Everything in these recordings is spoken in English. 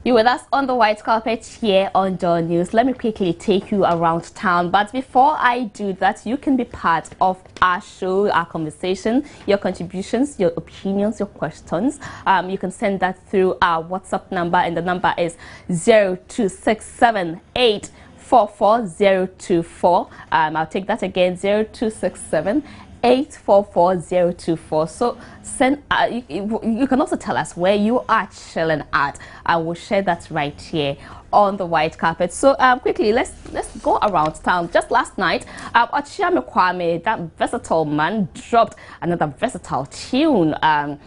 You with us on the white carpet here on Dawn News. Let me quickly take you around town. But before I do that, you can be part of our show, our conversation, your contributions, your opinions, your questions. You can send that through our WhatsApp number, and the number is 0267844024. I'll take that again, 0267844024. So send. You can also tell us where you are chilling at. I will share that right here on the white carpet. So quickly, let's go around town. Just last night, KWAW, that versatile man, dropped another versatile tune, and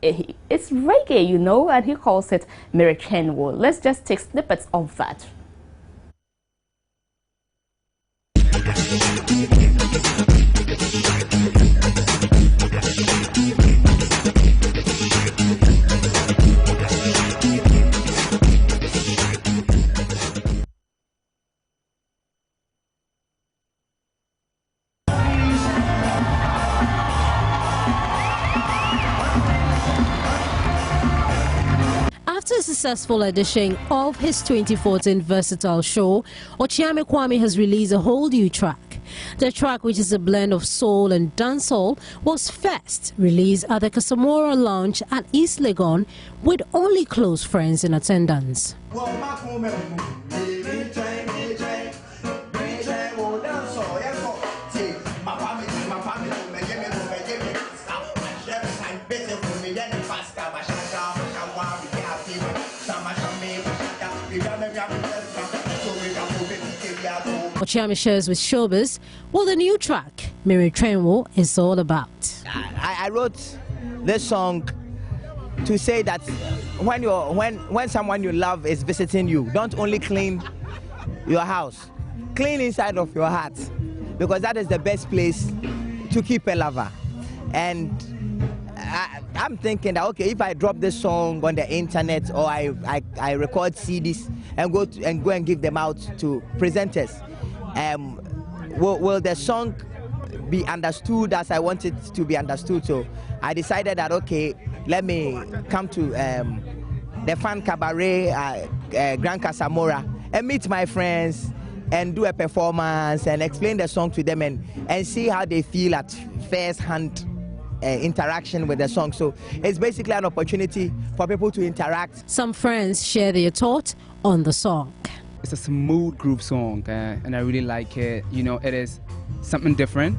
it's reggae, you know, and he calls it KWAW. Let's just take snippets of that. After a successful edition of his 2014 versatile show, KWAW has released a whole new track. The track, which is a blend of soul and dancehall, was first released at the Casamora Lounge at East Legon with only close friends in attendance. KWAW shares with Showbiz what the new track, KWAW, is all about. I wrote this song to say that when someone you love is visiting you, don't only clean your house, clean inside of your heart, because that is the best place to keep a lover. And I'm thinking that, okay, if I drop this song on the internet, or I record CDs and go and give them out to presenters, will the song be understood as I want it to be understood? So I decided that, okay, let me come to the fan cabaret, Grand Casamora, and meet my friends and do a performance and explain the song to them and see how they feel at first hand interaction with the song. So it's basically an opportunity for people to interact. Some friends share their thoughts on the song. It's a smooth groove song, and I really like it. You know, it is something different,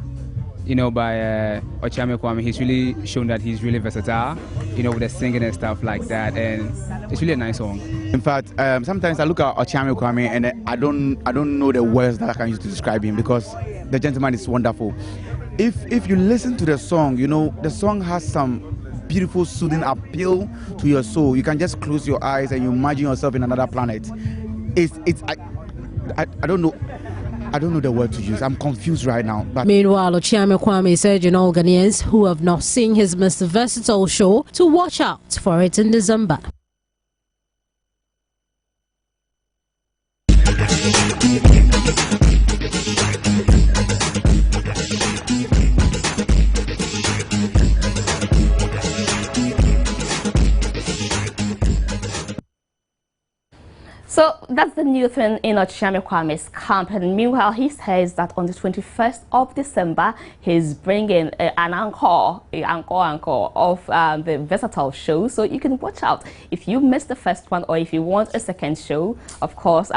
you know, by KWAW. He's really shown that he's really versatile, you know, with the singing and stuff like that, and it's really a nice song. In fact, sometimes I look at KWAW and I don't know the words that I can use to describe him, because the gentleman is wonderful. If you listen to the song, you know, the song has some beautiful soothing appeal to your soul. You can just close your eyes and you imagine yourself in another planet. I don't know the word to use. I'm confused right now. But meanwhile, KWAW is urging all Ghanaians who have not seen his Mr. Versatile show to watch out for it in December. So that's the new thing in KWAW's camp. And meanwhile, he says that on the 21st of December, he's bringing an encore of the versatile show. So you can watch out if you missed the first one, or if you want a second show. Of course,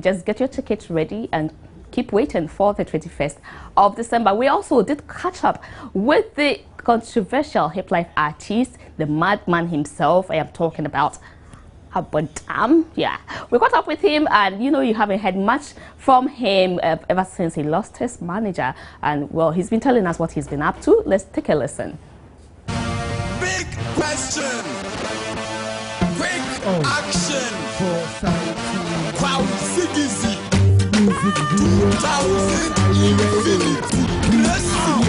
just get your tickets ready and keep waiting for the 21st of December. We also did catch up with the controversial hip life artist, the madman himself. I am talking about yeah, we caught up with him, and you know, you haven't heard much from him ever since he lost his manager, and well, he's been telling us what he's been up to. Let's take a listen. Big question, quick action, KOFY 2000 infinity.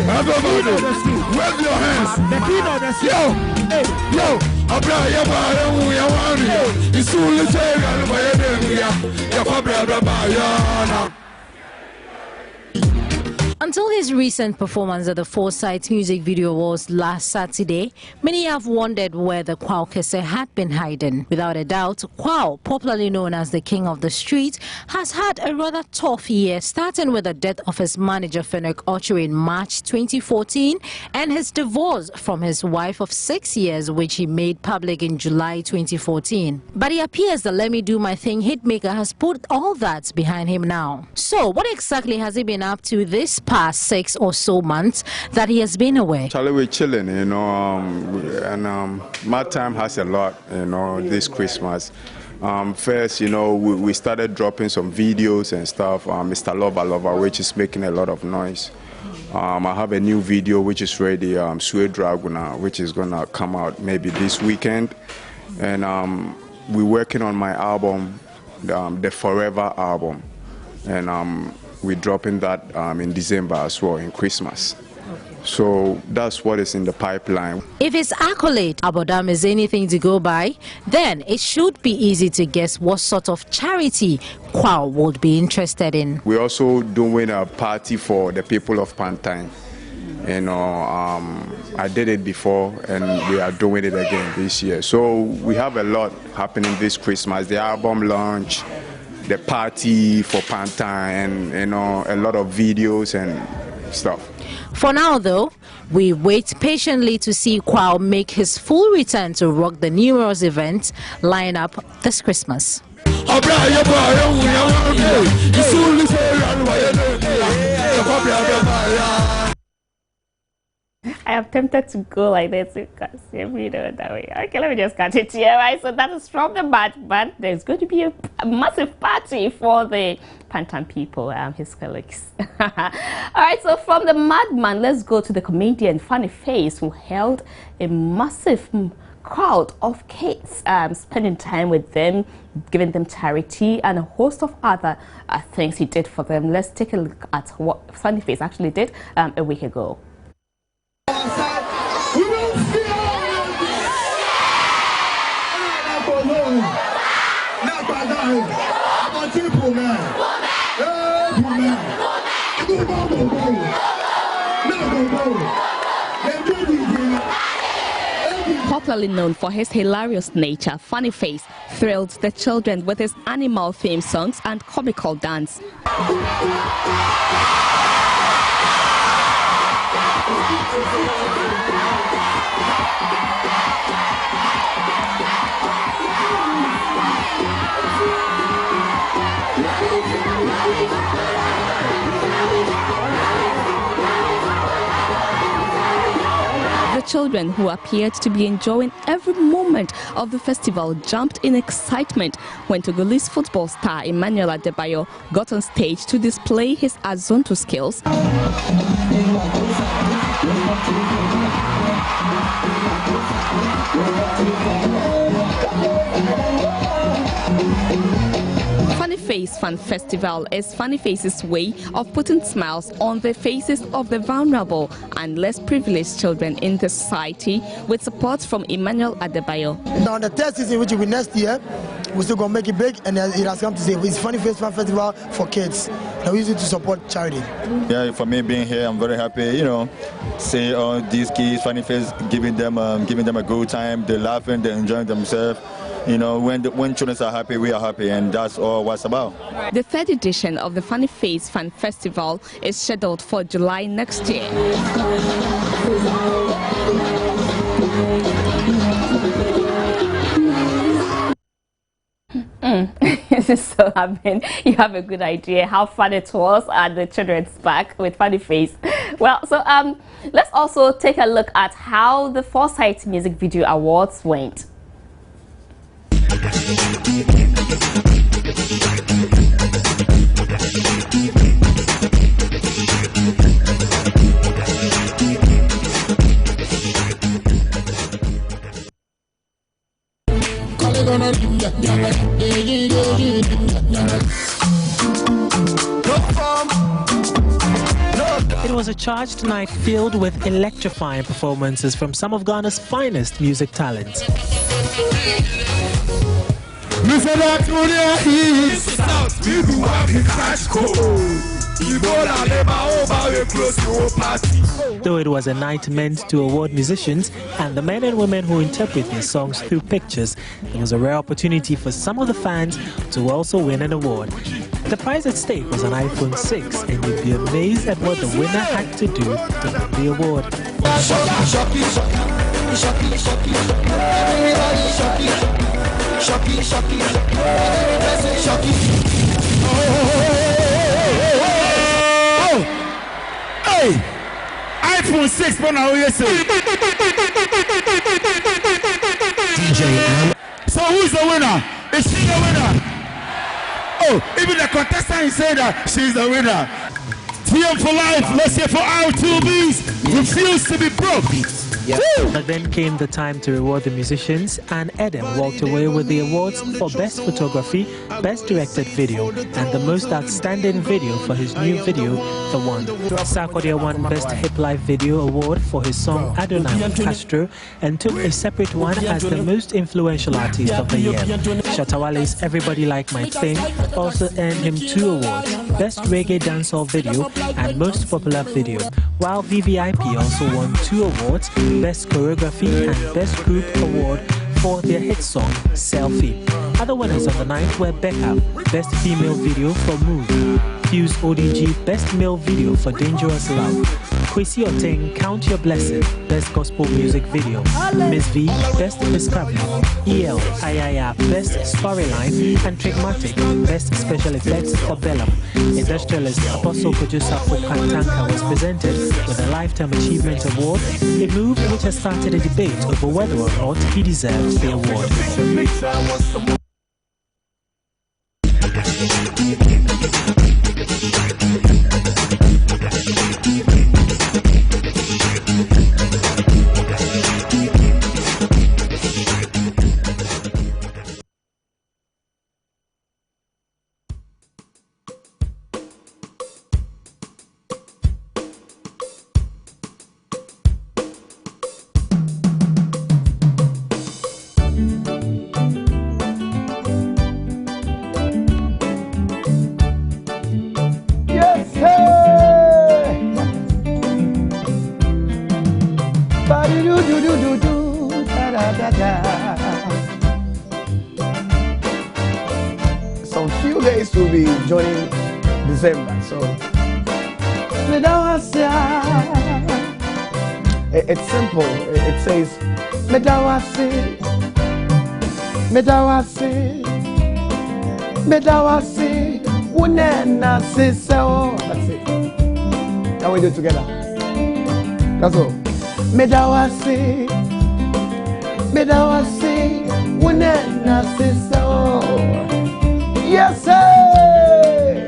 Everybody, wave your hands. Yo, Until his recent performance at the Foresight Music Video Awards last Saturday, many have wondered where the KESE had been hiding. Without a doubt, KWAW, popularly known as the King of the Street, has had a rather tough year, starting with the death of his manager Fenwick Osei in March 2014 and his divorce from his wife of 6 years, which he made public in July 2014. But it appears the Let Me Do My Thing hitmaker has put all that behind him now. So, what exactly has he been up to this past 6 or so months that he has been away? Charlie, we're chilling, you know, and my time has a lot, you know, this Christmas. First, you know, we started dropping some videos and stuff, Mr. Lover, which is making a lot of noise. I have a new video which is ready, Sweet Draguna, which is gonna come out maybe this weekend. And we're working on my album, the Forever album. And we're dropping that in December as well, in Christmas. So that's what is in the pipeline. If his accolade Abodam is anything to go by, then it should be easy to guess what sort of charity KWAW would be interested in. We're also doing a party for the people of Pantine. You know, I did it before and we are doing it again this year. So we have a lot happening this Christmas, the album launch, the party for Pantine, and you know, a lot of videos and stuff. For now though, we wait patiently to see KWAW make his full return to rock the numerous events lined up this Christmas. I am tempted to go like this because you know that way. Okay, let me just cut it here, right? So that is from the Madman. There's going to be a massive party for the Pantime people, his colleagues. All right, so from the Madman, let's go to the comedian Funny Face, who held a massive crowd of kids, spending time with them, giving them charity, and a host of other things he did for them. Let's take a look at what Funny Face actually did a week ago. Popularly known for his hilarious nature, Funny Face thrilled the children with his animal theme songs and comical dance. The children, who appeared to be enjoying every moment of the festival, jumped in excitement when Togolese football star Emmanuel Adebayo got on stage to display his Azonto skills. Funny Face Fan Festival is Funny Face's way of putting smiles on the faces of the vulnerable and less privileged children in the society, with support from Emmanuel Adebayo. Now the third season, which will be next year, we're still going to make it big, and it has come to say it's Funny Face Fan Festival for kids. And we use it to support charity. Yeah, for me being here, I'm very happy, you know, see all these kids, Funny Face, giving them a good time, they're laughing, they're enjoying themselves. You know, when children are happy, we are happy, and that's all what's about. The third edition of the Funny Face Fan Festival is scheduled for July next year. So you have a good idea how fun it was at the children's park with Funny Face. Well, so let's also take a look at how the Foresight Music Video Awards went. It was a charged night filled with electrifying performances from some of Ghana's finest music talents. Mr. Latonia, this is South, we do have the cash code. Though it was a night meant to award musicians and the men and women who interpret their songs through pictures, there was a rare opportunity for some of the fans to also win an award. The prize at stake was an iPhone 6, and you'd be amazed at what the winner had to do to win the award. Hey, iPhone 6, but now you say. So who's the winner? Is she the winner? Oh, even the contestant is saying that she's the winner. TM for life. Let's hear for our 2Bs. Refuse to be broke. But then came the time to reward the musicians, and Adam walked away with the awards for Best Photography, Best Directed Video, and the Most Outstanding Video for his new video, The One. Sarkodie won Best Hip Life Video Award for his song Adonai with Castro, and took a separate one as the Most Influential Artist of the Year. Shatta Wale's Everybody Like My Thing also earned him 2 awards, Best Reggae Dancehall Video and Most Popular Video, while VVIP also won 2 awards, Best Choreography and Best Group Award for their hit song, Selfie. Other winners of the night were Becca, Best Female Video for Move, Fuse ODG, Best Male Video for Dangerous Love, KWAW Oteng, Count Your Blessing, Best Gospel Music Video, Miss V, Best Discovery, EL, Ayaya, Best Storyline, and Trickmatic, Best Special Effects for Bellum. Industrialist Apostle Kojusapo Kantanka was presented with a Lifetime Achievement Award, a move which has started a debate over whether or not he deserves the award. Some few days will be joining December, so it's simple. It says Medawasi, Medawasi, Medawasi, Unena Sisao. That's it. Now we do it together. That's all. Medawasi, Medawasi, Unena Sisao. Yes, sir.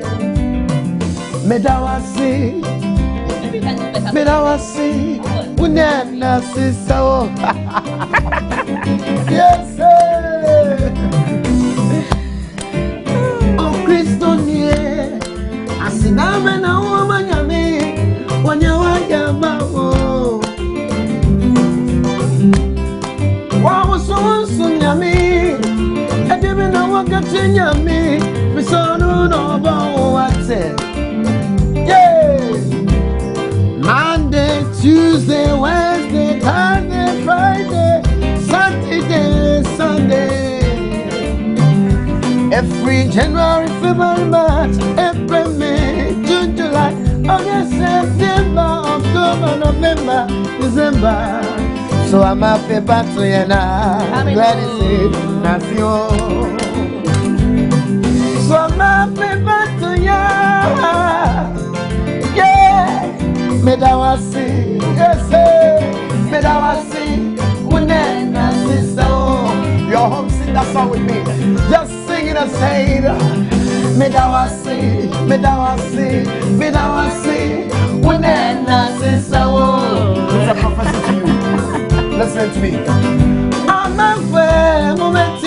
Medawasi, Medawasi, Unena Sisao. Yes, sir. Oh, Christonie, Asiname na Wamanyame, Wanyawayama. Wow, so Sunyami, and even now I got Yami, we saw no about what's it. Yeah, Monday, Tuesday, Wednesday, Thursday, Friday, Saturday, Sunday. Every January, February, March, April, May, June, July, August, September, October, November, December. So I'm happy back to you now. I'm glad to see that's you. So I'm happy back to you. Yeah. Medawasi, yes, Medawasi, Unena Siso. You're home, sing that song with me. Just sing it and say it. Medawasi, Medawasi, Medawasi, Unena Siso. It's a prophecy to you. Listen to me. I'm a fair moment.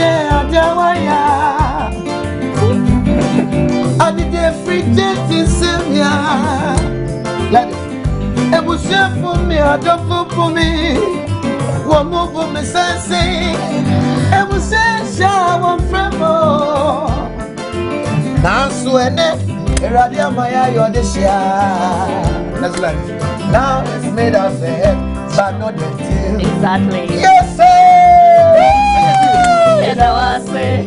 I did every day to save me. It was for me, I don't for me. One more for me, say. It was a shower from Now, Suene, Radio Maya, you're this year. That's right. Now it's made us ahead, but not the team. Exactly. Yes, sir. Yes, I was saying.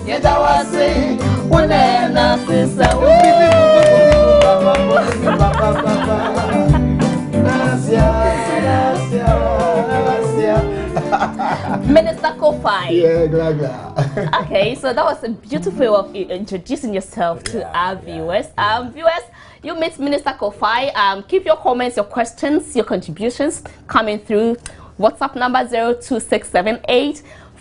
Yes, I was saying. When I Minister KOFY. Yeah, glad. Okay, so that was a beautiful way of introducing yourself to our viewers. Viewers, you meet Minister KOFY. Keep your comments, your questions, your contributions coming through. WhatsApp number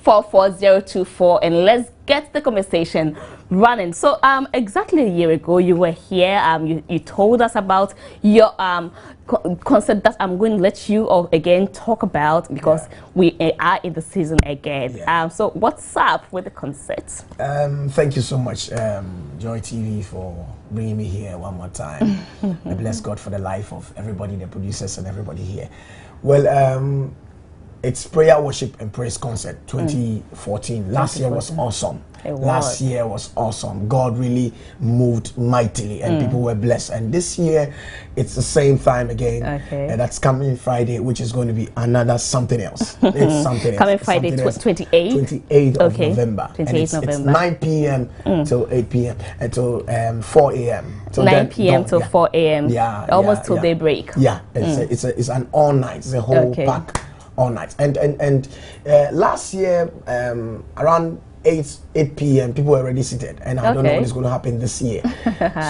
02678440024, and let's get the conversation running. So exactly a year ago you were here. You told us about your concert that I'm going to let you again talk about, because we are in the season again. So what's up with the concert? Thank you so much, Joy TV, for bringing me here one more time. I bless God for the life of everybody, the producers and everybody here. Well, it's Prayer, Worship and Praise Concert 2014. Last year was awesome. Last year was awesome. God really moved mightily and people were blessed. And this year, it's the same time again. And that's coming Friday, which is going to be another something else. It's something else. Coming Friday, 28th? 28th of November. 28th November. It's 9 p.m. till 8 p.m. until 4 a.m. 9 p.m. till 4 a.m. Yeah. Almost till daybreak. Yeah. It's an all night. It's a whole pack. All night. And last year around 8 p.m. people were already seated, and I don't know what is going to happen this year.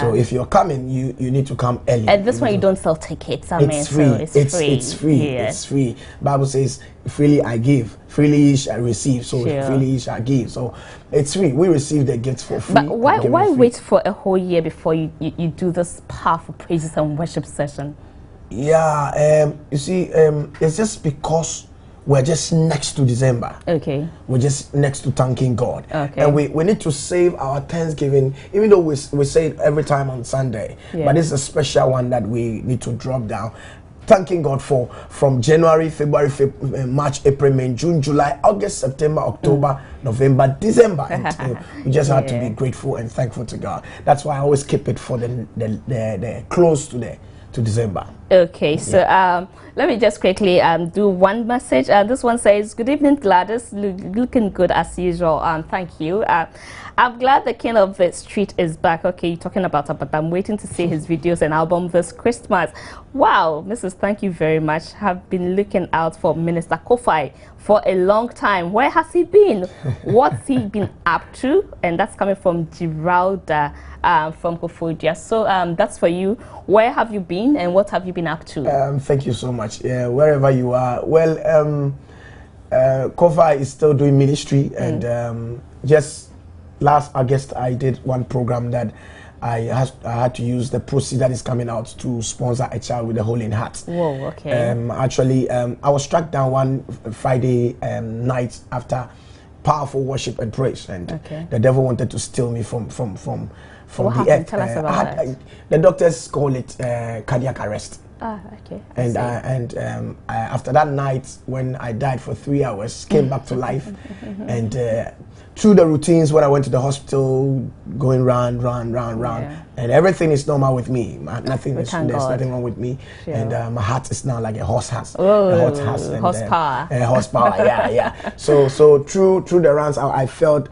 So if you're coming, you need to come early. And this one you don't sell tickets. It's free. So it's free. It's free. Bible says, freely I give, freely ye shall receive. So freely ye shall give. So it's free. We receive the gifts for free. But why wait for a whole year before you do this powerful praises and worship session? Yeah, you see, it's just because we're just next to December. We're just next to thanking God. And we need to save our Thanksgiving, even though we say it every time on Sunday. But it's a special one that we need to drop down. Thanking God from January, February, March, April, May, June, July, August, September, October, November, December. And, we just have to be grateful and thankful to God. That's why I always keep it for the close to December. So let me just quickly do one message. This one says, good evening, Gladys, looking good as usual. Thank you. I'm glad the king of the street is back. You're talking about it, but I'm waiting to see his videos and album this Christmas. Wow, Mrs. Thank you very much. Have been looking out for Minister KOFY for a long time. Where has he been? What's he been up to? And that's coming from Giralda from KOFY. So that's for you. Where have you been and what have you been up to? Thank you so much. Wherever you are. Well, KOFY is still doing ministry, and just last August I did one program that I had to use the proceeds that is coming out to sponsor a child with a hole in heart. Whoa, actually, I was struck down one Friday night after powerful worship and praise, and the devil wanted to steal me from what the happened? earth. Tell us about that. The doctors call it cardiac arrest. And after that night, when I died for 3 hours, came back to life, and through the routines when I went to the hospital, going round, and everything is normal with me. There's nothing wrong with me, and my heart is now like a horse has. Horsepower. Horsepower. So through the rounds, I felt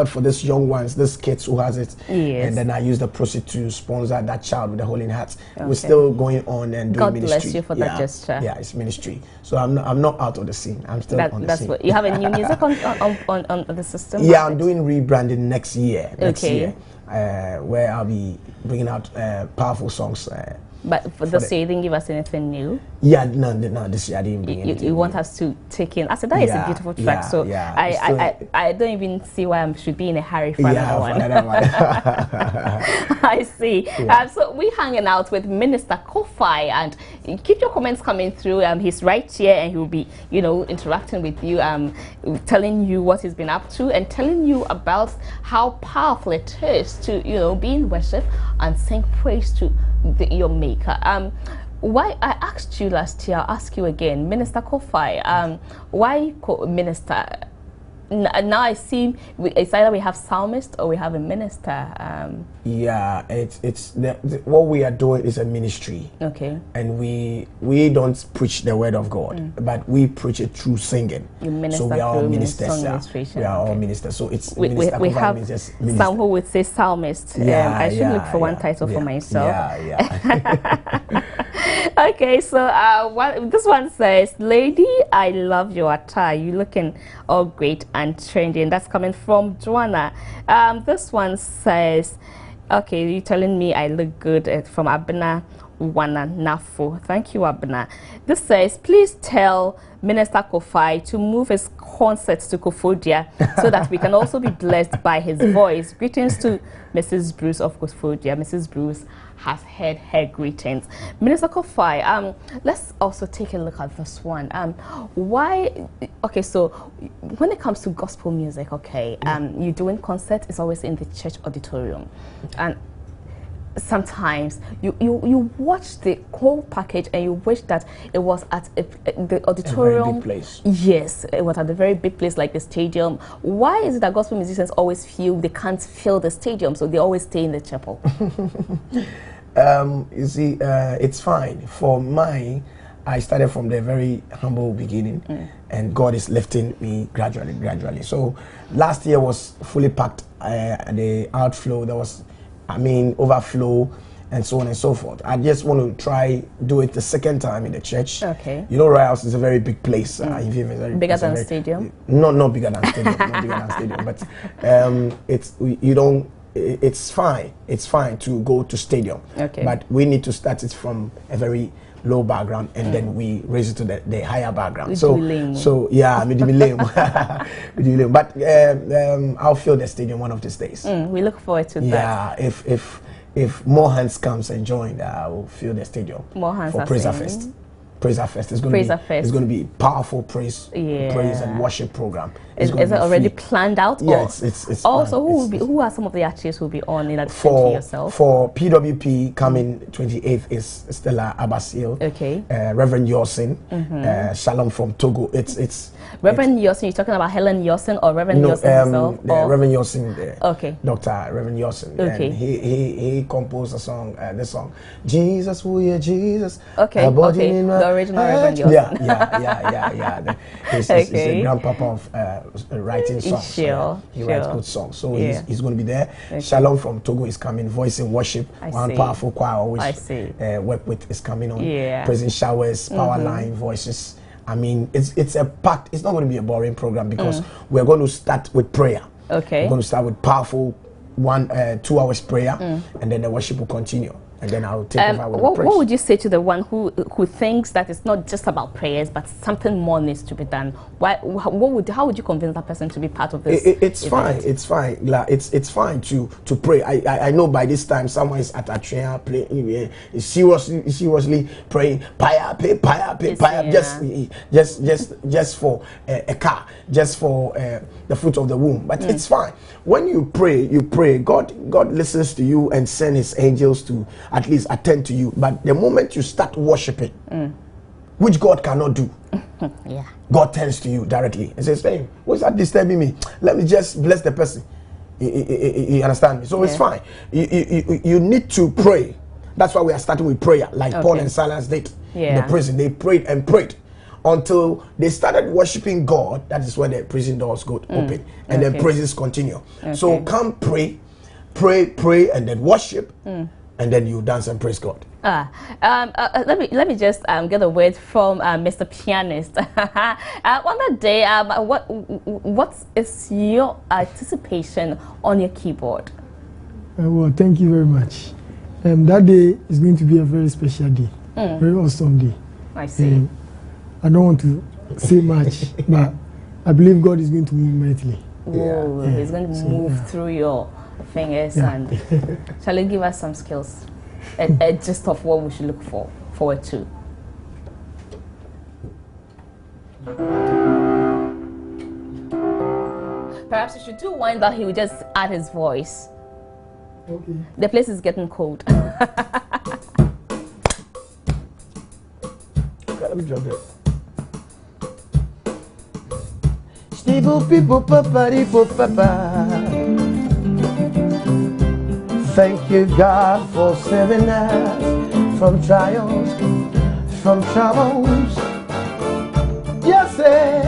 for these young ones, these kids who has it, and then I used the proceeds to sponsor that child with the hole in heart. We're still going on and doing ministry. God bless you for that gesture. Yeah, it's ministry. So I'm not out of the scene. I'm still on the scene. You have a new music on the system? Yeah, I'm doing rebranding next year. Where I'll be bringing out powerful songs. But for this year, you didn't give us anything new? Yeah, no, this year I didn't bring anything You want us to take in? I said, that is a beautiful track, so I don't even see why I should be in a hurry for another one. I see. So we're hanging out with Minister KOFY, and keep your comments coming through. He's right here, and he'll be, interacting with you, telling you what he's been up to, and telling you about how powerful it is to, be in worship and sing praise to your Maker. Why I asked you last year, I'll ask you again, Minister KOFY. Why Minister? now I see it's either we have psalmist or we have a minister. Yeah, what we are doing is a ministry. Okay. And we don't preach the word of God, but we preach it through singing. So we are all ministers. We are all ministers. So it's we have some who would say psalmist. I should look for one title for myself. Okay, so this one says, "Lady, I love your attire. You looking all great and trendy." And that's coming from Joanna. This one says, okay, you're telling me I look good, from Abena Wana Nafo. Thank you, Abena. This says, "Please tell Minister KOFY to move his concerts to Kofodia so that we can also be blessed by his voice. Greetings to Mrs. Bruce of Kofodia." Mrs. Bruce has heard her greetings. Minister KOFY, let's also take a look at this one. Okay, so when it comes to gospel music, okay, you're doing concerts, it's always in the church auditorium. And sometimes you watch the whole package and you wish that it was at the auditorium. A very big place. Yes, it was at a very big place like the stadium. Why is it that gospel musicians always feel they can't fill the stadium, so they always stay in the chapel? You see, it's fine. For mine, I started from the very humble beginning, and God is lifting me gradually. So last year was fully packed. The outflow, there was, overflow, and so on and so forth. I just want to try do it the second time in the church. Okay. You know, Royal House is a very big place. Bigger than stadium? Not bigger than stadium. Not bigger than stadium. But it's fine. It's fine to go to stadium. Okay. But we need to start it from a very low background, and then we raise it to the higher background. So yeah, but I'll fill the stadium one of these days. We look forward to that. Yeah, if more hands comes and join, I will fill the stadium. More hands for Praise Fest. Praise Fest is going to be powerful praise and worship program. Is it already planned out? Yeah, it's also who are some of the artists who will be on in addition to yourself? For PWP coming 28th is Stella Abasil. Okay. Reverend Yosin. Shalom from Togo. It's Reverend Yosin. You're talking about Helen Yosin or Reverend Yosin himself? Reverend Yosin. Okay. Dr. Reverend Yosin. Okay. And he composed a song. This song, Jesus, we are Jesus. Okay. The original Reverend Yosin. Yeah. He's a grandpapa of writing songs. He writes good songs. So he's going to be there. Okay. Shalom from Togo is coming. Voice in worship. One powerful choir always work with is coming on. Praising showers, power line, voices. It's a packed. It's not going to be a boring program because we're going to start with prayer. Okay. We're going to start with powerful 2 hours prayer, and then the worship will continue. And then I'll take over with praise. What would you say to the one who thinks that it's not just about prayers, but something more needs to be done? How would you convince that person to be part of this? It's fine. It's fine. It's fine to pray. I know by this time someone is at a train playing, seriously praying. Pay, just for a car, just for the fruit of the womb. But it's fine. When you pray. God listens to you and sends His angels to at least attend to you. But the moment you start worshiping, which God cannot do, God turns to you directly and says, "Hey, what's that disturbing me? Let me just bless the person." You understand me? So it's fine. You need to pray. That's why we are starting with prayer, like Paul and Silas did in the prison. They prayed and prayed until they started worshiping God. That is when the prison doors got open, and then praises continue. So come pray, and then worship, and then you dance and praise God. Let me just get a word from Mr. Pianist. On that day, what is your anticipation on your keyboard? Well, thank you very much. That day is going to be a very special day, very awesome day. I see. I don't want to say much, but I believe God is going to move mightily. He's going to move through your fingers. And shall you give us some skills, a gist of what we should look forward to? Perhaps you should do one that he will just add his voice. Okay. The place is getting cold. Let me drop it. people, papa. Thank you, God, for saving us from trials, from troubles. Yes, sir.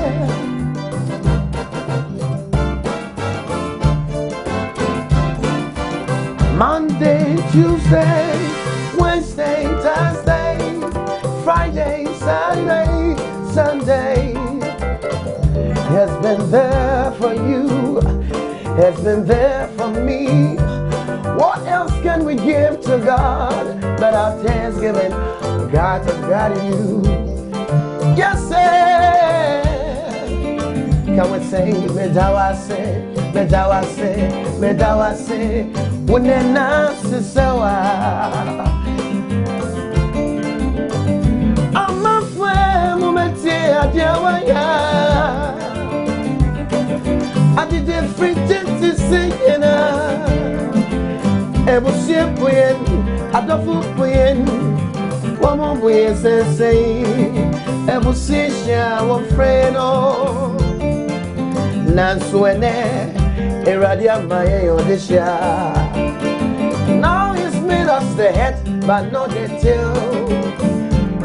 Monday, Tuesday, Wednesday, Thursday, Friday, Saturday, Sunday. Has been there for you, has been there for me. What else can we give to God but our thanksgiving? God has got you. Yes, sir. Can we sing? Medawase, medawase, medawase. Unena sisawa. Amafwe mumeti adiawaya. I did everything to sing in Ebusie puyen, adofu puyen, wamo puyen sensei. Ebusie sha wafreno, nansuene, eradia maye yodesha. Now he's made us the head, but not the tail.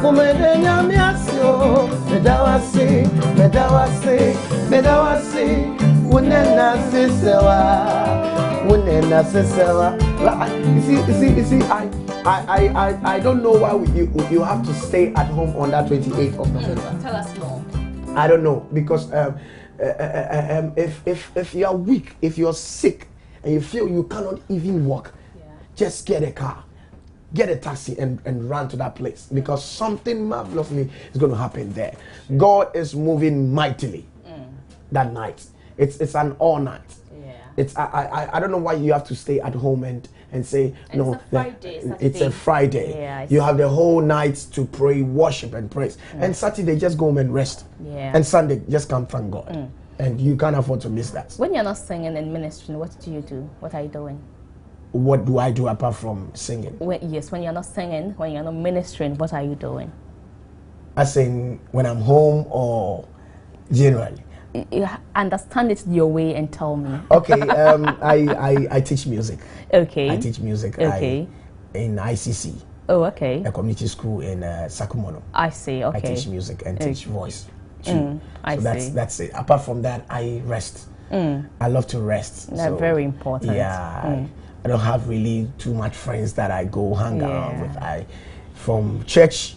Umedenya miasio, medawasi, medawasi, medawasi. Unena sisewa, unena sisewa. You see, I don't know why you have to stay at home on that 28th of November. Tell us more. I don't know, because if you are weak, if you're sick, and you feel you cannot even walk, just get a car, get a taxi, and run to that place, because something marvelously is going to happen there. God is moving mightily that night. It's an all night. Yeah. It's I don't know why you have to stay at home and say no. It's a Friday. It's a Friday. Yeah, you have the whole night to pray, worship, and praise. And Saturday just go home and rest. Yeah. And Sunday just come thank God. And you can't afford to miss that. When you're not singing and ministering, what do you do? What are you doing? What do I do apart from singing? When you're not singing, when you're not ministering, what are you doing? I sing when I'm home or generally. You understand it your way and tell me. Okay, I teach music. Okay. I teach music. Okay. In ICC. Oh, okay. A community school in Sakumono. I see. Okay. I teach music and teach voice too. I see. That's it. Apart from that, I rest. I love to rest. That's very important. Yeah. I don't have really too much friends that I go hang around with. From church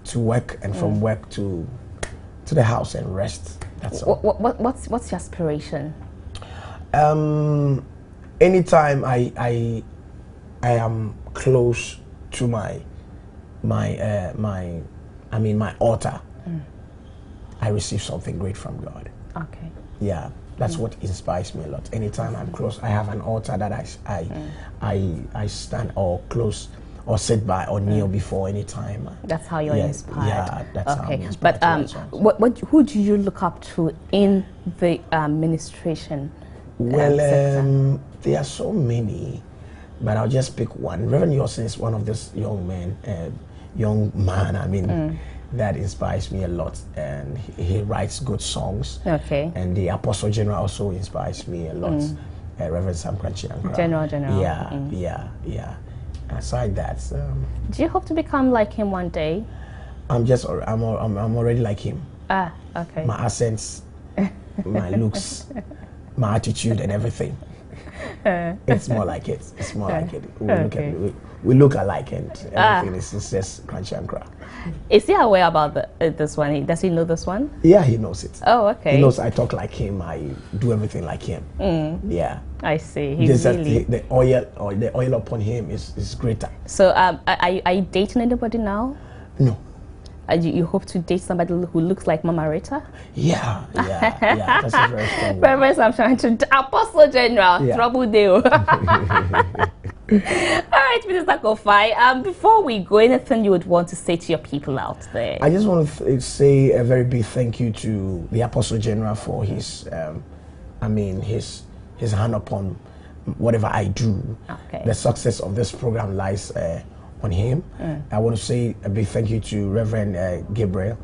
to work and from work to the house and rest. That's all. What's your aspiration? Anytime I am close to my altar, I receive something great from God. Okay. Yeah, that's what inspires me a lot. Anytime I'm close, I have an altar that I stand or close or sit by or kneel before any time. That's how you're inspired. Yeah, that's how I'm inspired. But who do you look up to in the administration? Well, there are so many, but I'll just pick one. Reverend Osei is one of these young men. That inspires me a lot, and he writes good songs. Okay. And the Apostle General also inspires me a lot. Reverend Sam Kranchi. General. Yeah. Aside that, do you hope to become like him one day? I'm already like him. Okay. My accents, my looks, my attitude, and everything. It's more like it. It's more like it. We look alike, and everything is just crunchy and crack. Is he aware about this one? Does he know this one? Yeah, he knows it. Oh, okay. He knows I talk like him. I do everything like him. Yeah. I see. The oil upon him is greater. So, are you dating anybody now? No. You hope to date somebody who looks like Mama Rita? Yeah. That's a very strong one. I'm trying to Apostle General, trouble deal. All right, Mr. KOFY. Before we go, anything you would want to say to your people out there? I just want to say a very big thank you to the Apostle General for his hand upon whatever I do. Okay. The success of this program lies on him. I want to say a big thank you to Reverend Gabriel.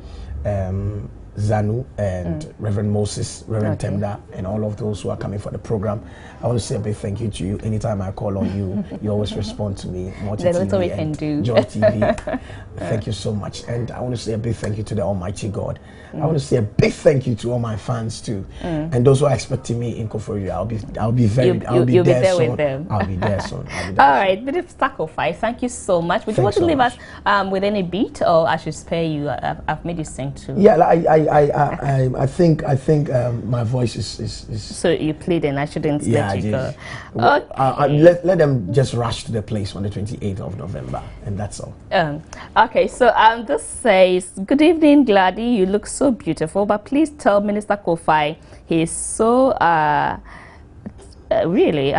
Zanu and Reverend Moses, Reverend Temda, and all of those who are coming for the program. I want to say a big thank you to you. Anytime I call on you, you always respond to me. There's little we can do. Joy TV. Thank you so much. And I want to say a big thank you to the Almighty God. I want to say a big thank you to all my fans too, and those who are expecting me in KOFY. I'll be there soon. With them. I'll be there soon. All right, Mr. KOFY, thank you so much. Would you want to leave us with any beat, or I should spare you? I've made you sing too. Yeah, I think my voice is. So you played, and I shouldn't let you go. Let them just rush to the place on the 28th of November, and that's all. Okay, so this says, good evening, Gladys. You look so beautiful, but please tell Minister KOFY he's so really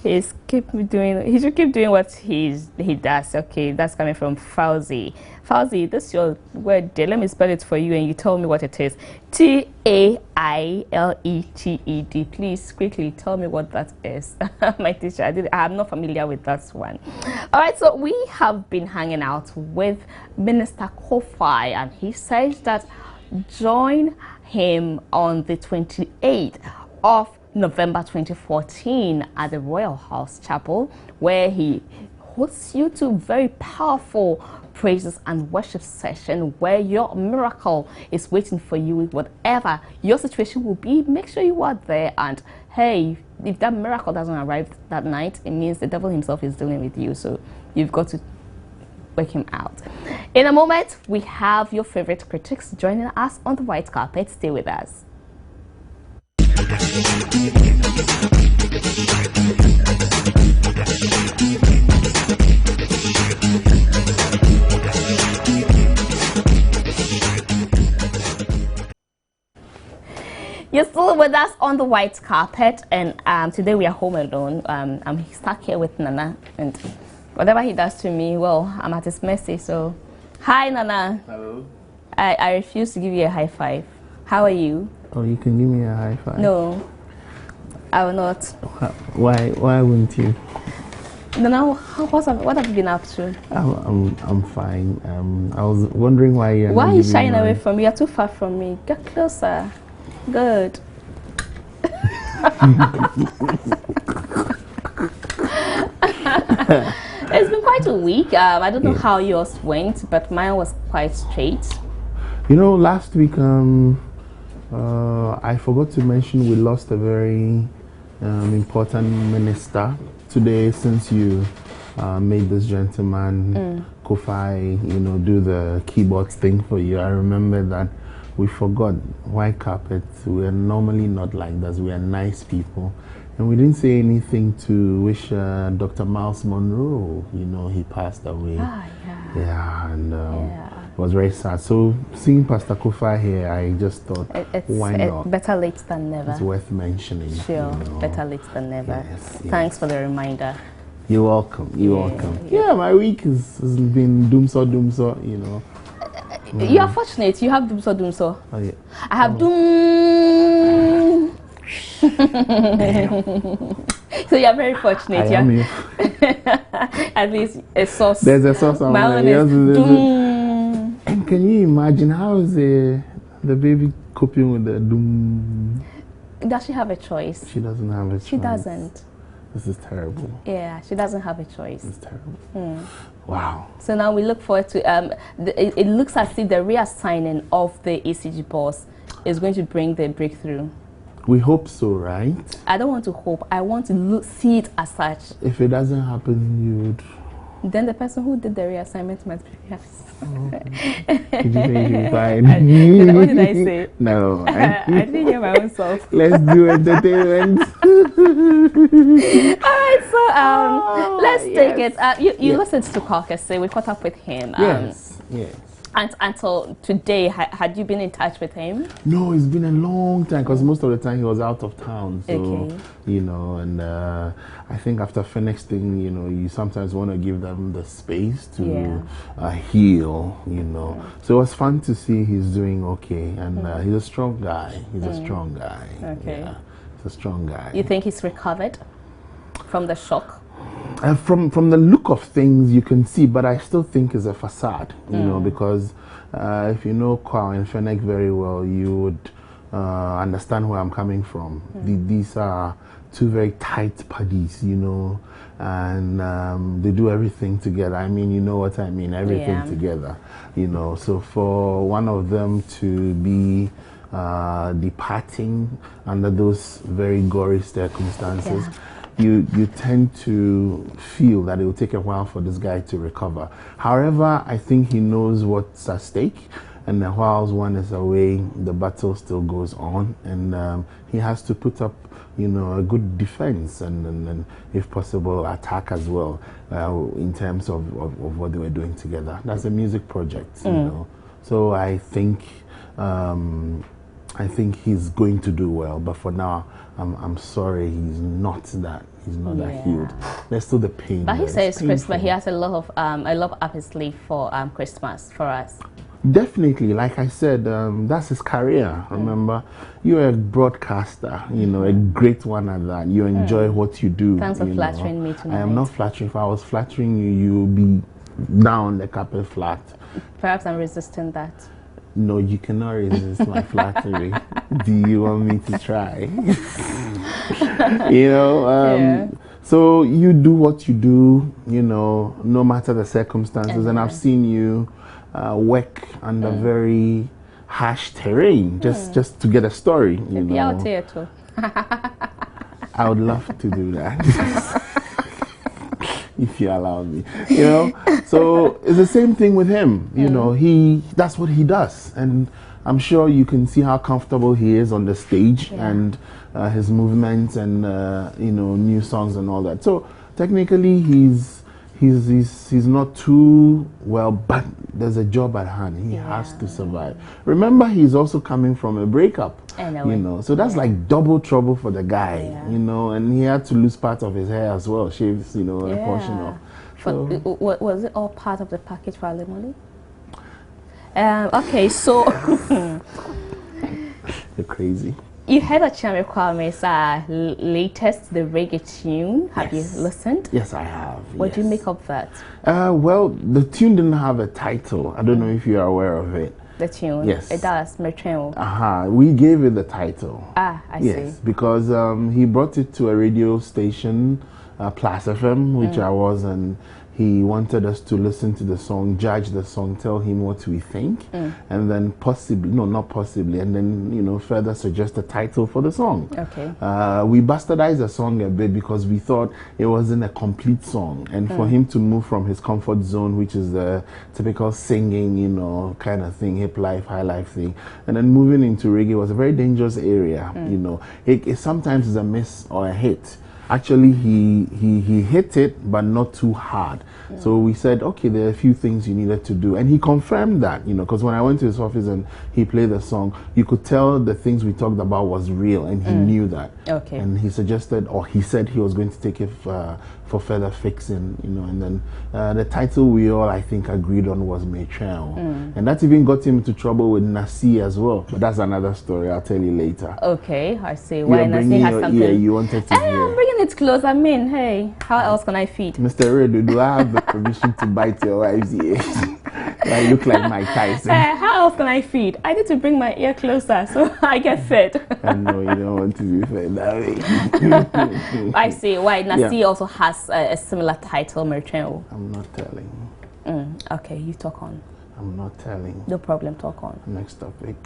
he should keep doing what he does. Okay, that's coming from Fauzi. Fauzi, this is your word there. Let me spell it for you and you tell me what it is. T-A-I-L-E-T-E-D. Please quickly tell me what that is. My teacher, I'm not familiar with that one. All right, so we have been hanging out with Minister KOFY, and he says that join him on the 28th of November 2014 at the Royal House Chapel, where he hosts you to very powerful praises and worship session where your miracle is waiting for you. Whatever your situation will be, make sure you are there. And hey, if that miracle doesn't arrive that night, it means the devil himself is dealing with you, so you've got to work him out. In a moment, we have your favorite critics joining us on the white carpet. Stay with us. You're still with us on the white carpet, and today we are home alone. I'm stuck here with Nana, and whatever he does to me, well, I'm at his mercy. So, hi, Nana. Hello. I refuse to give you a high five. How are you? Oh, you can give me a high five? No, I will not. Why wouldn't you? Nana, what have you been up to? I'm fine. I was wondering why you're Why are you shying away from me? You're too far from me. Get closer. Good. It's been quite a week. I don't know how yours went, but mine was quite straight. You know, last week I forgot to mention we lost a very important minister today, since you made this gentleman KOFY, do the keyboard thing for you. I remember that we forgot white carpet. We are normally not like this. We are nice people. And we didn't say anything to wish Dr. Miles Monroe. He passed away. Ah, yeah. Yeah, and it was very sad. So seeing Pastor KOFY here, I just thought, why not? Better late than never. It's worth mentioning. Sure, better late than never. Yes, Thanks for the reminder. You're welcome. You're welcome. Yeah, my week has been doomso. You are fortunate. You have doomso. Oh, yeah. I have doom. So you are very fortunate. I am At least a sauce. There's a sauce on my own is doom. And can you imagine how is the baby coping with the doom? Does she have a choice? She doesn't have a choice. She doesn't. This is terrible. Yeah, she doesn't have a choice. It's terrible. Wow. So now we look forward to, it looks as if the reassigning of the ECG boss is going to bring the breakthrough. We hope so, right? I don't want to hope. I want to see it as such. If it doesn't happen, then the person who did the reassignment must be yes. Did you say you fine? What did I say? No. I didn't hear my own self. Let's do entertainment. Alright, so let's take it. You listened to KESE. We caught up with him. Yes. And until today, had you been in touch with him? No, it's been a long time, because most of the time he was out of town. So, okay. And I think after Phoenix thing, you sometimes want to give them the space to heal, So it was fun to see he's doing okay. And he's a strong guy. He's a strong guy. Okay. Yeah, he's a strong guy. You think he's recovered from the shock? From the look of things, you can see, but I still think it's a facade, you know, because if you know KWAW and Fennec very well, you would understand where I'm coming from. These are two very tight buddies, you know, and they do everything together. I mean, you know what I mean, everything together, you know. So for one of them to be departing under those very gory circumstances, you tend to feel that it will take a while for this guy to recover. However, I think he knows what's at stake, and whilst one is away, the battle still goes on, and he has to put up, you know, a good defense and if possible, attack as well, in terms of what they were doing together. That's a music project, you know. So I think he's going to do well, but for now, I'm sorry, he's not that healed. There's still the pain. But he says Christmas. He has a lot up his sleeve for Christmas for us. Definitely, like I said, that's his career. Remember, you're a broadcaster, you know, a great one at that. You enjoy what you do. Thanks for flattering me tonight. I am not flattering. If I was flattering you, you'll be down the carpet flat. Perhaps I'm resisting that. No, you cannot resist my flattery. Do you want me to try? You know, so you do what you do, you know, no matter the circumstances. And I've seen you work under very harsh terrain just to get a story, you know. Out here too. I would love to do that. If you allow me, you know. So it's the same thing with him, you know. That's what he does, and I'm sure you can see how comfortable he is on the stage, and his movements, and you know, new songs and all that. So technically, he's not too well, but there's a job at hand. He has to survive. Remember, he's also coming from a breakup. I know. You know, so that's like double trouble for the guy. You know, and he had to lose part of his hair as well. Shaves, you know, a portion of. So. But was it all part of the package for alimony? Okay, so you're crazy. You heard Ochame Kwame's latest, the reggae tune. Have you listened? Yes, I have. What do you make of that? Well, the tune didn't have a title. I don't know if you are aware of it. The tune? Yes. It does, Mertreo. We gave it the title. I see. Yes, because he brought it to a radio station, Plus FM, which I was, and he wanted us to listen to the song, judge the song, tell him what we think, and then not possibly, and then, you know, further suggest a title for the song. Okay. We bastardized the song a bit because we thought it wasn't a complete song, and for him to move from his comfort zone, which is the typical singing, you know, kind of thing, hip life, high life thing, and then moving into reggae was a very dangerous area. You know, it sometimes is a miss or a hit. Actually, he hit it, but not too hard. So we said, okay, there are a few things you needed to do. And he confirmed that, you know, because when I went to his office and he played the song, you could tell the things we talked about was real, and he knew that. Okay. And he suggested, or he said he was going to take it for further fixing, you know. And then the title we all, I think, agreed on was Metrel. And that even got him into trouble with Nasi as well. But that's another story. I'll tell you later. Okay, I see. Why Nasi has something. Yeah, you wanted to hear. I'm bringing it close. I mean, hey, how else can I feed? Mr. Redo, do I have the permission to bite your wife's ear? I look like Mike Tyson. How else can I feed? I need to bring my ear closer so I get fed. I know you don't want to be fed that way. I see. Why Nasi also has a similar title, Merchant. I'm not telling. Okay, you talk on. I'm not telling. No problem, talk on. Next topic.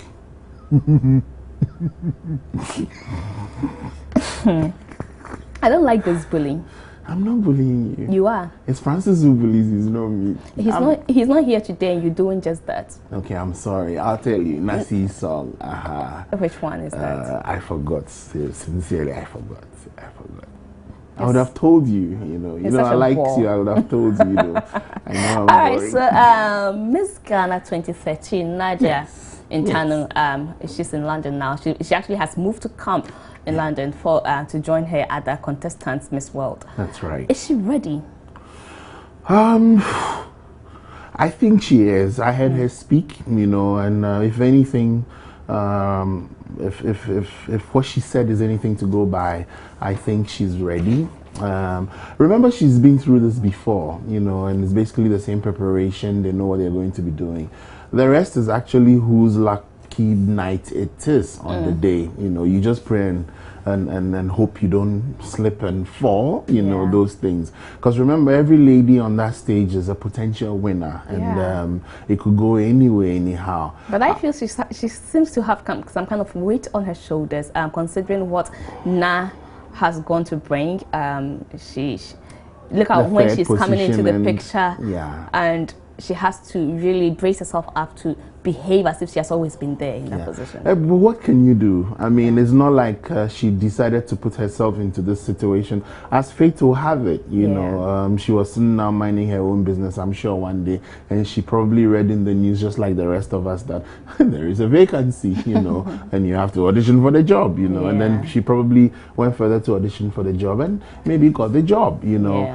I don't like this bullying. I'm not bullying you. You are. It's Francis who bullies, it's not me. He's not here today and you're doing just that. Okay, I'm sorry. I'll tell you. Nasi's song. Which one is that? I forgot. Sincerely, I forgot. I would have told you, you know. You know, I liked you. I would have told you, you know. I know I'm All boring. right, so Miss Ghana 2013, Nadia she's in London now. She actually has moved to camp in London for to join her other contestants, Miss World. That's right. Is she ready? I think she is. I heard her speak, you know, and if anything, if what she said is anything to go by, I think she's ready. Remember, she's been through this before, you know, and it's basically the same preparation. They know what they're going to be doing. The rest is actually whose lucky night it is on the day. You know, you just pray and hope you don't slip and fall, you know, those things. Because remember, every lady on that stage is a potential winner, and it could go anywhere, anyhow. But I feel she seems to have some kind of weight on her shoulders, considering what Na has gone to bring. She look at when she's coming into the picture, and she has to really brace herself up to behave as if she has always been there in that position. But what can you do? I mean, it's not like she decided to put herself into this situation. As fate will have it, you know, she was sitting now minding her own business, I'm sure, one day, and she probably read in the news, just like the rest of us, that there is a vacancy, you know, and you have to audition for the job, you know, and then she probably went further to audition for the job and maybe got the job, you know.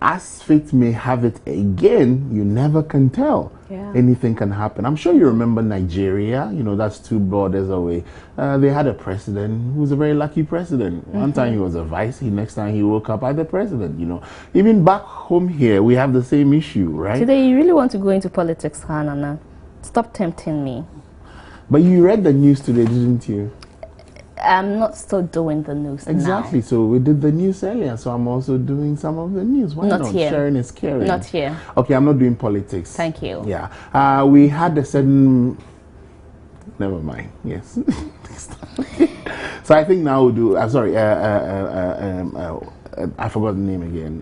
As fate may have it again, you never can tell. Anything can happen. I'm sure you remember Nigeria, you know, that's 2 borders away. They had a president who was a very lucky president. One time he was a vice, next time he woke up as the president, you know. Even back home here, we have the same issue, right? Today, you really want to go into politics, Hannah? Stop tempting me. But you read the news today, didn't you? I'm not still doing the news Exactly. now. So we did the news earlier, so I'm also doing some of the news. Why not? Here. Sharing is caring. Not here. Okay, I'm not doing politics. Thank you. Yeah. We had a certain... Never mind. Yes. So I think now we'll do... I'm sorry. I forgot the name again.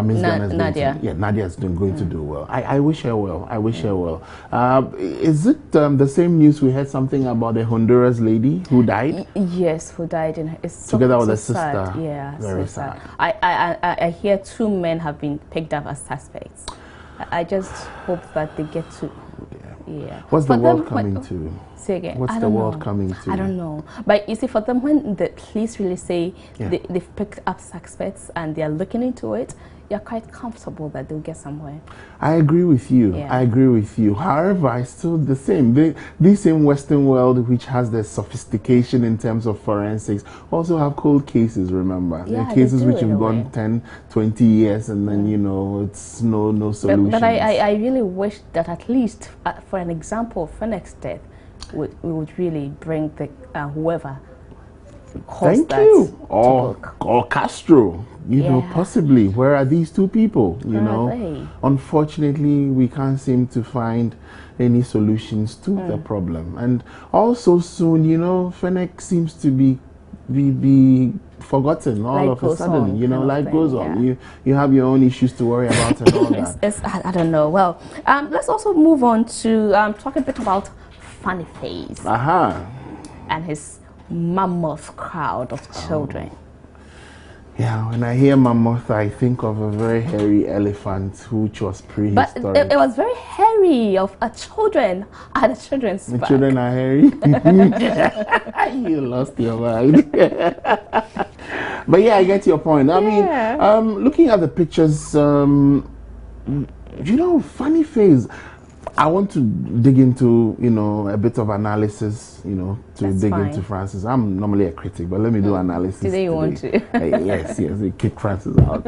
Miss Nadia. Nadia's going to do well. I wish her well. I wish her well. Is it the same news we heard something about a Honduras lady who died? Yes, who died in it's together with so a sister. Sad. Yeah, very so sad. I hear 2 men have been picked up as suspects. I just hope that they get to. Yeah. What's the world coming to? Say again. What's the world coming to? I don't know. But you see, for them, when the police really say they've picked up suspects and they're looking into it, you're quite comfortable that they'll get somewhere. I agree with you. I agree with you. However, it's still the same. This same Western world, which has the sophistication in terms of forensics, also have cold cases, remember? There are cases which have gone 10, 20 years and then, you know, it's no solution. But I really wish that at least, for an example, Phoenix death, we would really bring the whoever caused that. Or Castro, you know, possibly. Where are these 2 people? You know, unfortunately, we can't seem to find any solutions to the problem. And also soon, you know, Phoenix seems to be forgotten all of a sudden. You know, life goes on. You have your own issues to worry about and all that. I don't know. Well, let's also move on to talk a bit about Funny Face and his mammoth crowd of children. Yeah, when I hear mammoth, I think of a very hairy elephant which was prehistoric. But it was very hairy of children at the children's park. The children are hairy? You lost your mind. But yeah, I get your point. I mean, looking at the pictures, you know, Funny Face. I want to dig into, you know, a bit of analysis, you know, to dig into Francis. I'm normally a critic, but let me do analysis. Today you want to? Yes, kick Francis out.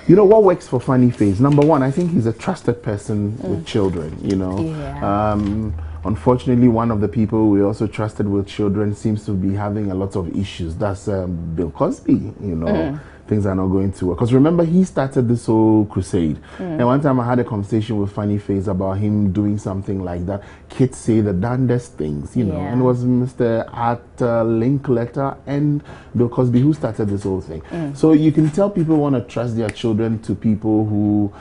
You know, what works for Funny Face? Number one, I think he's a trusted person with children, you know. Unfortunately, one of the people we also trusted with children seems to be having a lot of issues. That's Bill Cosby, you know. Things are not going to work. Because remember, he started this whole crusade. And one time I had a conversation with Funny Face about him doing something like that. Kids say the darndest things, you know. And it was Mr. Art Linklater and Bill Cosby who started this whole thing. So you can tell people want to trust their children to people who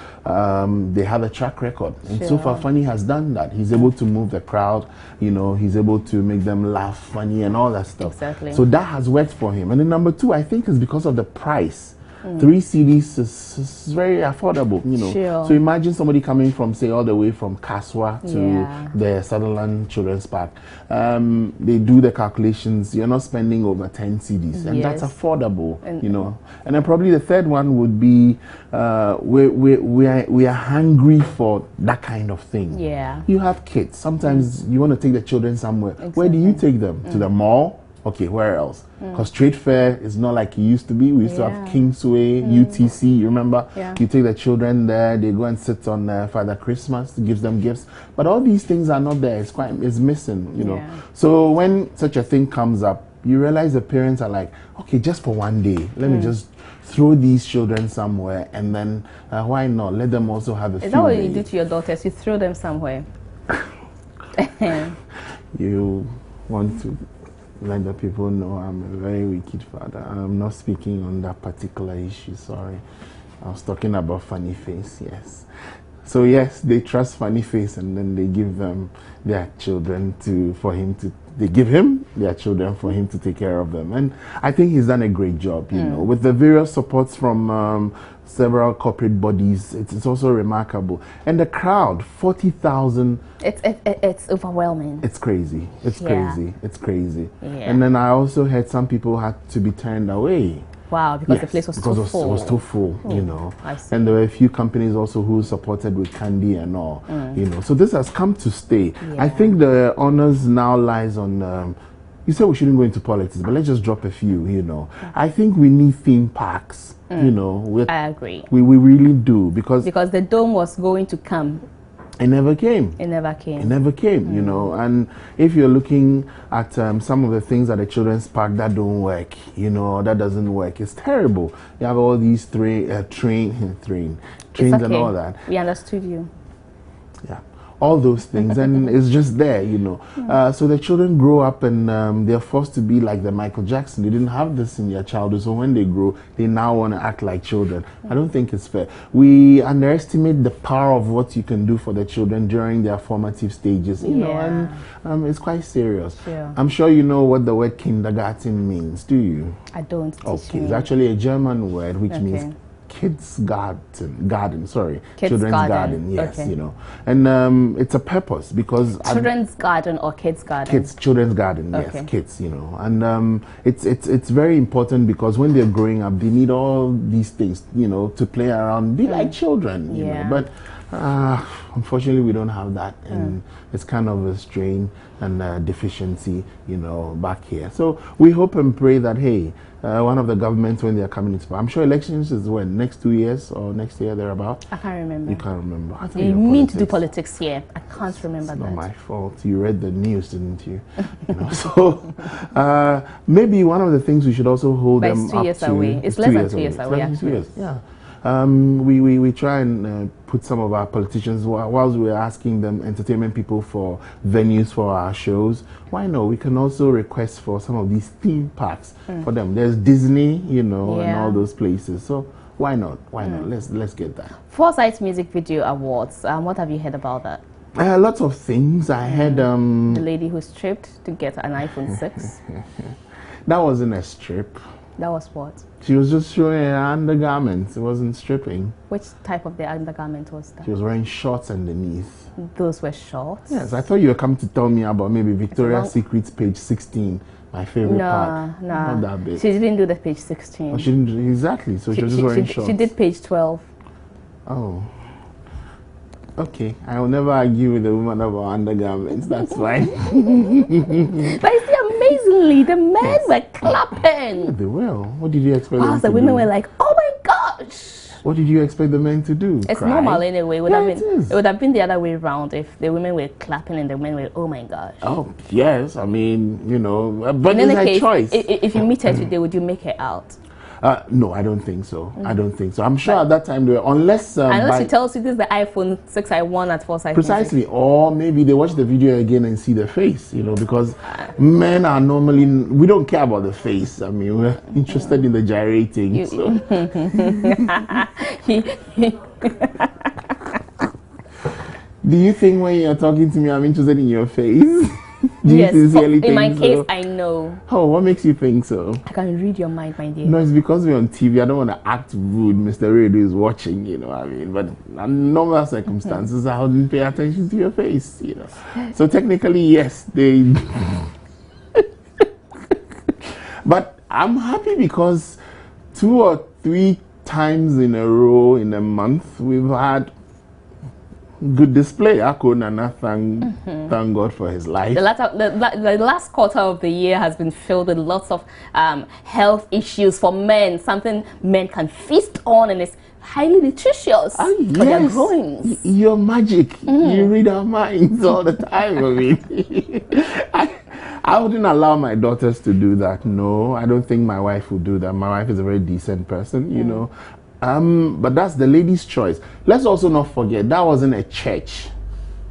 they have a track record. And so far, Funny has done that. He's able to move the crowd, you know, he's able to make them laugh funny and all that stuff. So that has worked for him. And then number 2, I think, is because of the price. 3 CDs is very affordable, you know. So imagine somebody coming from, say, all the way from KWAW to the Sutherland Children's Park. They do the calculations. You're not spending over 10 CDs, and that's affordable, you know. And then probably the third one would be we are hungry for that kind of thing. You have kids. Sometimes you want to take the children somewhere. Where do you take them? To the mall? Okay, where else? Because trade fair is not like it used to be. We used to have Kingsway, UTC, you remember? Yeah. You take the children there, they go and sit on Father Christmas, gives them gifts. But all these things are not there. It's missing, you know. So when such a thing comes up, you realize the parents are like, okay, just for one day, let me just throw these children somewhere, and then why not? Let them also have a Is that what you do to your daughters? You throw them somewhere? You want to let the people know I'm a very wicked father. I'm not speaking on that particular issue, sorry. I was talking about Funny Face, yes. So yes, they trust Funny Face, and then they give them their children they give him their children for him to take care of them. And I think he's done a great job, you know, with the various supports from several corporate bodies. It's also remarkable. And the crowd, 40,000. It's overwhelming. It's crazy. It's crazy. It's crazy. Yeah. And then I also heard some people had to be turned away. Wow, because the place was too full. It was too full, you know. I see. And there were a few companies also who supported with candy and all, you know. So this has come to stay. I think the honors now lies on, you said we shouldn't go into politics, but let's just drop a few, you know. I think we need theme parks, you know. I agree. We really do, because the dome was going to come. It never came. It never came. It never came, you know. And if you're looking at some of the things at the children's park that don't work, you know, that doesn't work, it's terrible. You have all these trains and all that. We understood you. Yeah. All those things, and it's just there, you know. So the children grow up and they're forced to be like the Michael Jackson. They didn't have this in their childhood, so when they grow, they now want to act like children. I don't think it's fair. We underestimate the power of what you can do for the children during their formative stages, you know, and it's quite serious. Yeah. I'm sure you know what the word kindergarten means, do you? I don't. Okay, it's actually a German word which means children's garden, yes, you know. And it's a purpose, because children's garden or kids garden? Children's garden, yes, kids, you know. And it's very important, because when they're growing up, they need all these things, you know, to play around, be like children, you know. But unfortunately, we don't have that, and it's kind of a strain and deficiency, you know, back here. So we hope and pray that, hey, one of the governments, when they are coming into power, I'm sure elections is when, next 2 years or next year thereabout? I can't remember. You can't remember. I thought you mean to do politics here? I can't remember that. It's not my fault. You read the news, didn't you? You know, so maybe one of the things we should also hold them up to. It's 2 years away. It's less than 2 years away. It's 2 years, yeah. We try and put some of our politicians, whilst we're asking them, entertainment people, for venues for our shows, why not? We can also request for some of these theme parks for them. There's Disney, you know, and all those places. So why not? Why not? Let's get that. Foresight Music Video Awards. What have you heard about that? Lots of things. I heard the lady who stripped to get an iPhone 6. That wasn't a strip. That was what? She was just showing her undergarments. It wasn't stripping. Which type of the undergarment was that? She was wearing shorts underneath. Those were shorts? Yes, I thought you were coming to tell me about maybe Victoria's Secret's page 16, my favorite part. No, not that big. She didn't do the page 16. Oh, she didn't do, exactly. So she was just wearing shorts. She did page 12. Oh. Okay, I will never argue with a woman about undergarments. That's fine. But you see, amazingly, the men were clapping. Yeah, they will. What did you expect them to do? The women were like, "Oh my gosh!" What did you expect the men to do? It's normal anyway. It would have been the other way around if the women were clapping and the men were, "Oh my gosh." Oh yes, I mean, you know, but it's her choice. If you meet her today, would you make her out? No, I don't think so. I don't think so. I'm sure at that time, they were, unless she tells you this is the iPhone 6 I won at Foresight. Precisely, or maybe they watch the video again and see the face, you know, because men are normally, we don't care about the face. I mean, we're interested in the gyrating. Do you think when you're talking to me, I'm interested in your face? Yes, in my case, I know. Oh, what makes you think so? I can read your mind, my dear. No, it's because we're on TV. I don't want to act rude. Mr. Radio is watching, you know what I mean? But in normal circumstances, I wouldn't pay attention to your face, you know. So technically, yes, they... But I'm happy because 2 or 3 times in a row in a month, we've had good display. Nana, thank God for his life. The last quarter of the year has been filled with lots of health issues for men, something men can feast on, and it's highly nutritious for their groins. You're magic. You read our minds all the time. I mean, I wouldn't allow my daughters to do that. No, I don't think my wife would do that. My wife is a very decent person, you know. But that's the lady's choice. Let's also not forget, that wasn't a church.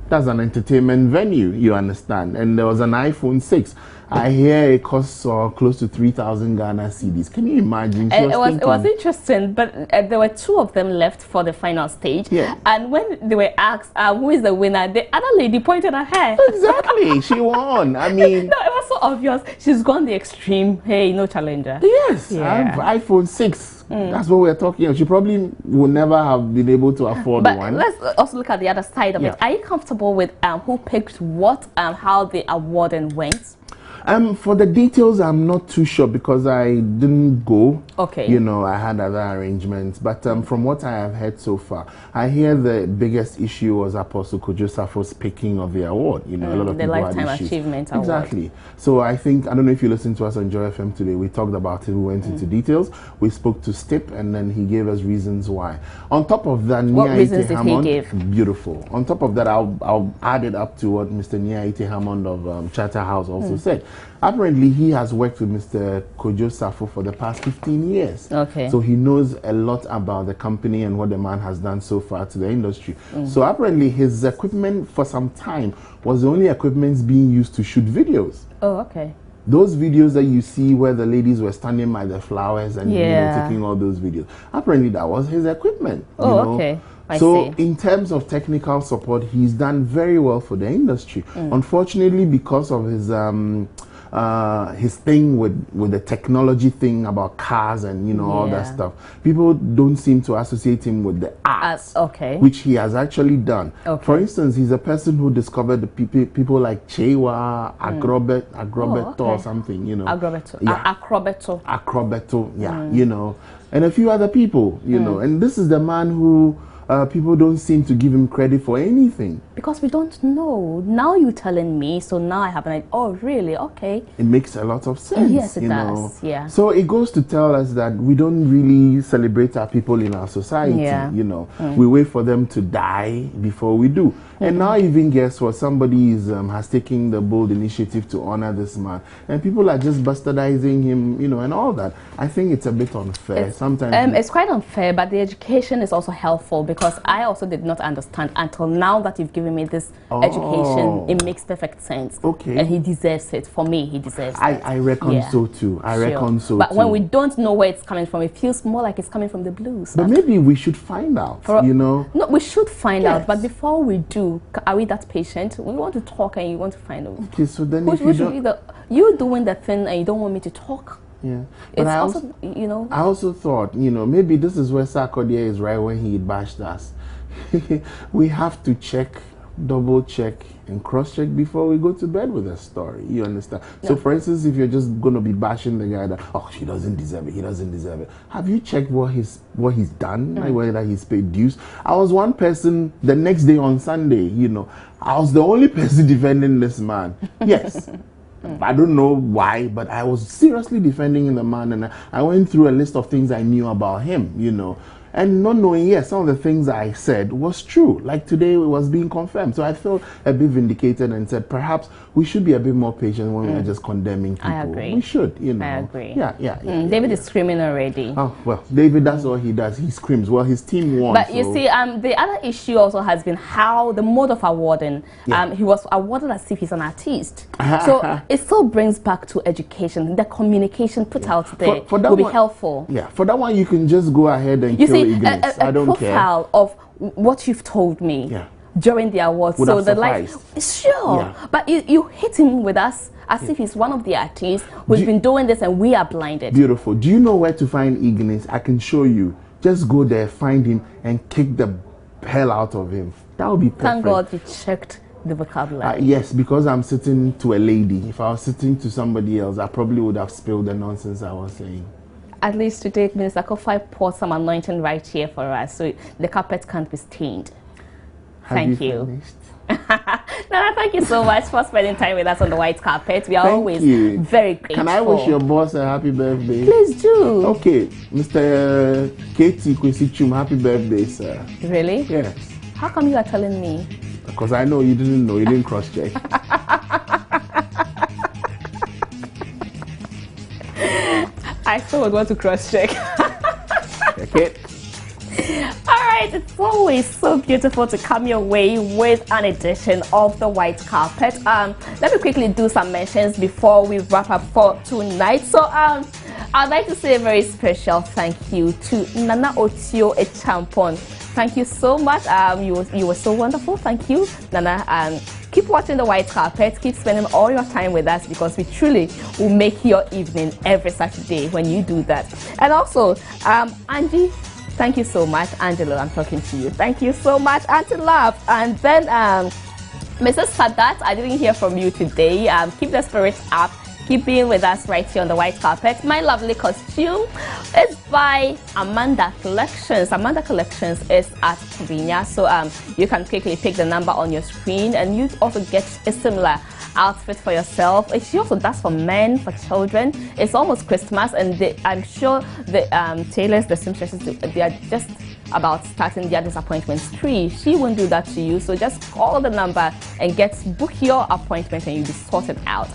That's an entertainment venue, you understand. And there was an iPhone 6. I hear it costs close to 3,000 Ghana cedis. Can you imagine? It was interesting, but there were 2 of them left for the final stage. Yeah. And when they were asked who is the winner, the other lady pointed at her. Exactly, she won. I mean, no, it was so obvious. She's gone the extreme. Hey, no challenger. Yes, iPhone 6. That's what we're talking about. She probably would never have been able to afford one. Let's also look at the other side of it. Are you comfortable with who picked what and how the awarding went? For the details, I'm not too sure because I didn't go. Okay. You know, I had other arrangements. But from what I have heard so far, I hear the biggest issue was Apostle Kojo Safo's picking of the award. You know, a lot of people Lifetime had issues. Achievement Award. Exactly. So I think, I don't know if you listened to us on Joy FM today, we talked about it, we went into details. We spoke to Stip and then he gave us reasons why. On top of that, what reasons did he give? Beautiful. On top of that, I'll add it up to what Mr. Niaite Hammond of Charter House also said. Apparently, he has worked with Mr. Kojo Safo for the past 15 years. Okay. So he knows a lot about the company and what the man has done so far to the industry. So apparently, his equipment for some time was the only equipment being used to shoot videos. Oh, okay. Those videos that you see where the ladies were standing by the flowers and you know, taking all those videos. Apparently, that was his equipment. Oh, you know? okay. So in terms of technical support, he's done very well for the industry. Unfortunately, because of his thing with the technology thing about cars and you know all that stuff, people don't seem to associate him with the arts, which he has actually done. For instance, he's a person who discovered the people like KWAW, Agrobeto or something, you know. Acrobeto, you know, and a few other people, you know. And this is the man who people don't seem to give him credit for anything. Because we don't know. Now you're telling me, so now I have an idea. Oh, really? Okay. It makes a lot of sense. Yes, it does. Yeah. So it goes to tell us that we don't really celebrate our people in our society. You know, we wait for them to die before we do. And now even guess what? Somebody has taken the bold initiative to honor this man, and people are just bastardizing him, you know, and all that. I think it's a bit unfair. Sometimes it's quite unfair, but the education is also helpful because I also did not understand until now that you've given me this education. It makes perfect sense. Okay. And he deserves it. For me, he deserves it. I reckon so too. I reckon so but too. when we don't know where it's coming from, it feels more like it's coming from the blues. But maybe we should find out, you know. No, we should find out. But before we do, are we that patient? We want to talk and you want to find out. Okay, so then you doing the thing and you don't want me to talk. Yeah, but it's also, you know. I also thought, you know, maybe this is where Sarkodie is right when he bashed us. We have to check, double check, and cross check before we go to bed with a story. You understand? So, for instance, if you're just going to be bashing the guy that, oh, he doesn't deserve it, he doesn't deserve it. Have you checked what he's done, like whether he's paid dues? I was one person the next day on Sunday. You know, I was the only person defending this man. Yes. I don't know why, but I was seriously defending the man, and I went through a list of things I knew about him, you know. And not knowing, yes, some of the things I said was true. Like today, it was being confirmed. So I felt a bit vindicated and said, perhaps we should be a bit more patient when we're just condemning people. I agree. We should, you know. I agree. Yeah. David is screaming already. Oh, well, David, that's all he does. He screams. Well, his team won. But you see, the other issue also has been how the mode of awarding. He was awarded as if he's an artist. So it still brings back to education. The communication put out there will be helpful. Yeah, for that one, you can just go ahead and kill Ignis. I don't care. A profile of what you've told me during the awards. So the but you hit him with us as if he's one of the artists who's been doing this and we are blinded. Beautiful. Do you know where to find Ignis? I can show you. Just go there, find him, and kick the hell out of him. That would be perfect. Thank God you checked the vocabulary. Yes, because I'm sitting to a lady. If I was sitting to somebody else, I probably would have spilled the nonsense I was saying. At least today, Minister KOFY poured some anointing right here for us, so the carpet can't be stained. Thank you. Nana, thank you so much for spending time with us on the white carpet. We are always very grateful. Can I wish your boss a happy birthday? Please do. Okay, Mr. KT Chum, happy birthday, sir. Really? Yes. How come you are telling me? Because I know you didn't know. You didn't cross-check. I still would want to cross-check. Okay. Alright, it's always so beautiful to come your way with an edition of the white carpet. Let me quickly do some mentions before we wrap up for tonight. So I'd like to say a very special thank you to Nana Otio Echampon. Thank you so much. You were so wonderful. Thank you, Nana. Keep watching the white carpet. Keep spending all your time with us, because we truly will make your evening every Saturday when you do that. And also, Angie, thank you so much. Angelo, I'm talking to you. Thank you so much, Auntie Love. And then Mrs. Sadat, I didn't hear from you today. Keep the spirits up. Keep being with us right here on the white carpet. My lovely costume is by Amanda Collections. Amanda Collections is at Kobinya, so you can quickly pick the number on your screen, and you also get a similar outfit for yourself. She also does for men, for children. It's almost Christmas, and I'm sure the tailors, the seamstresses, they are just about starting their disappointment spree. She won't do that to you, so just call the number and book your appointment, and you'll be sorted out.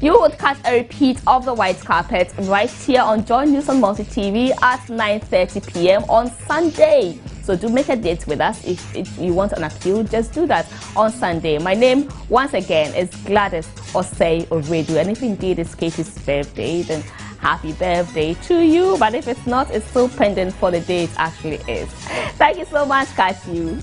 You would catch a repeat of the white carpet right here on Joy News on Multi TV at 9:30 p.m. on Sunday. So do make a date with us. If you want an appeal, just do that on Sunday. My name, once again, is Gladys Osei Oredu. And if indeed it's Katie's birthday, then happy birthday to you. But if it's not, it's still pending for the day it actually is. Thank you so much. Catch you.